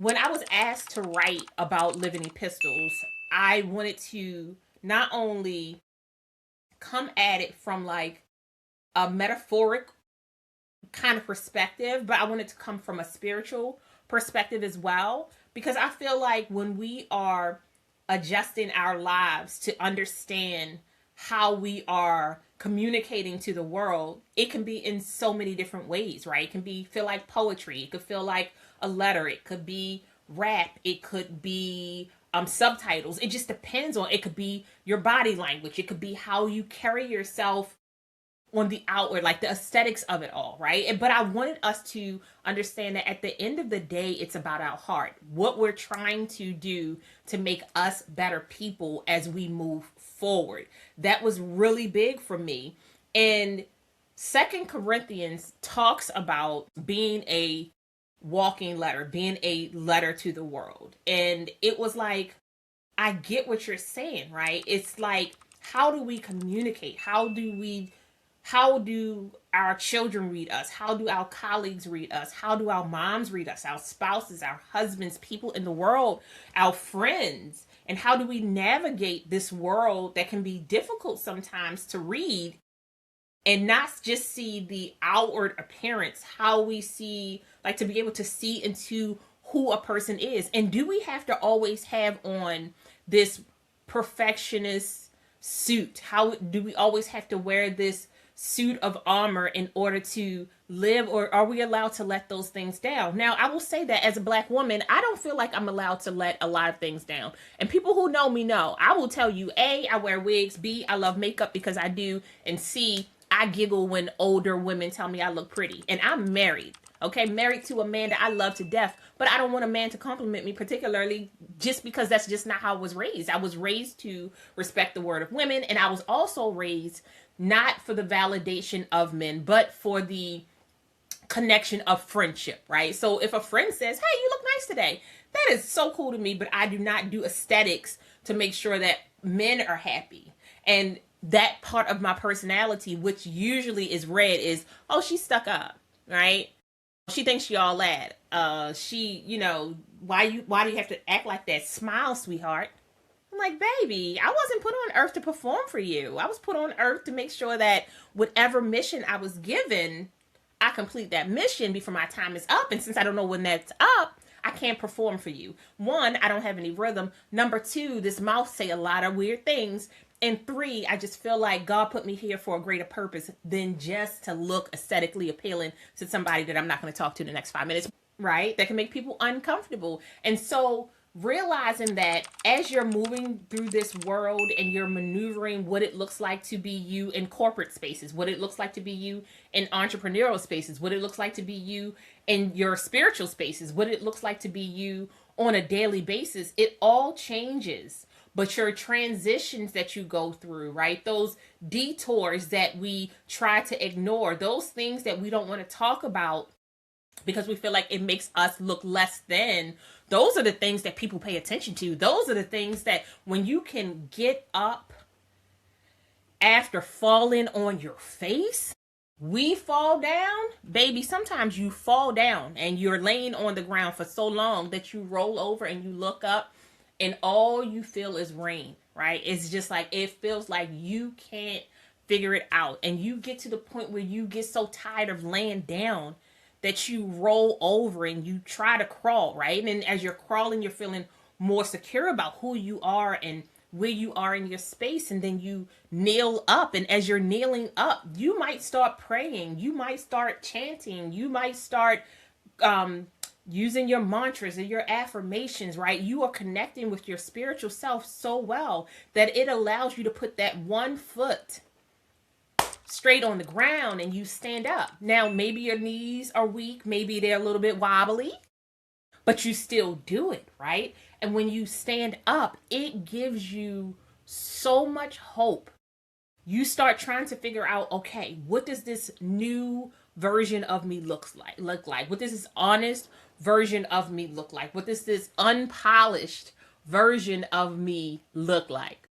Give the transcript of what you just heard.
when I was asked to write about living epistles, I wanted to not only come at it from like a metaphoric kind of perspective, but I wanted to come from a spiritual perspective as well. Because I feel like when we are adjusting our lives to understand how we are communicating to the world, it can be in so many different ways, right? It can be feel like poetry, it could feel like a letter, it could be rap, it could be subtitles. It just depends on, it could be your body language, it could be how you carry yourself on the outward, like the aesthetics of it all, right? But I wanted us to understand that at the end of the day, it's about our heart, what we're trying to do to make us better people as we move forward. That was really big for me. And Second Corinthians talks about being a walking letter, being a letter to the world. And it was like, I get what you're saying, right? It's like, how do we communicate? How do our children read us? How do our colleagues read us? How do our moms read us? Our spouses, our husbands, people in the world, our friends? And how do we navigate this world that can be difficult sometimes to read and not just see the outward appearance, how we see, like to be able to see into who a person is? And do we have to always have on this perfectionist suit? How do we always have to wear this suit of armor in order to live, or are we allowed to let those things down? Now, I will say that as a Black woman, I don't feel like I'm allowed to let a lot of things down. And people who know me know, I will tell you, A, I wear wigs, B, I love makeup because I do, and C, I giggle when older women tell me I look pretty. And I'm married. Okay, married to a man that I love to death, but I don't want a man to compliment me, particularly just because that's just not how I was raised. I was raised to respect the word of women, and I was also raised not for the validation of men, but for the connection of friendship, right? So if a friend says, hey, you look nice today, that is so cool to me, but I do not do aesthetics to make sure that men are happy. And that part of my personality, which usually is read, is, oh, she's stuck up, right? She thinks she all that. Why do you have to act like that? Smile, sweetheart. I'm like, baby, I wasn't put on earth to perform for you. I was put on earth to make sure that whatever mission I was given, I complete that mission before my time is up. And since I don't know when that's up, I can't perform for you. One, I don't have any rhythm. Number two, this mouth say a lot of weird things. And three, I just feel like God put me here for a greater purpose than just to look aesthetically appealing to somebody that I'm not going to talk to in the next 5 minutes, right? That can make people uncomfortable. And so realizing that as you're moving through this world and you're maneuvering what it looks like to be you in corporate spaces, what it looks like to be you in entrepreneurial spaces, what it looks like to be you in your spiritual spaces, what it looks like to be you on a daily basis, it all changes. But your transitions that you go through, right? Those detours that we try to ignore, those things that we don't want to talk about because we feel like it makes us look less than, those are the things that people pay attention to. Those are the things that when you can get up after falling on your face, we fall down, baby. Sometimes you fall down and you're laying on the ground for so long that you roll over and you look up and all you feel is rain, right? It's just like, it feels like you can't figure it out. And you get to the point where you get so tired of laying down that you roll over and you try to crawl, right? And as you're crawling, you're feeling more secure about who you are and where you are in your space. And then you kneel up. And as you're kneeling up, you might start praying. You might start chanting. You might start using your mantras and your affirmations, right? You are connecting with your spiritual self so well that it allows you to put that one foot straight on the ground and you stand up. Now, maybe your knees are weak, maybe they're a little bit wobbly, but you still do it, right? And when you stand up, it gives you so much hope. You start trying to figure out, okay, what does this new version of me look like? What does this honest version of me look like? What does this unpolished version of me look like?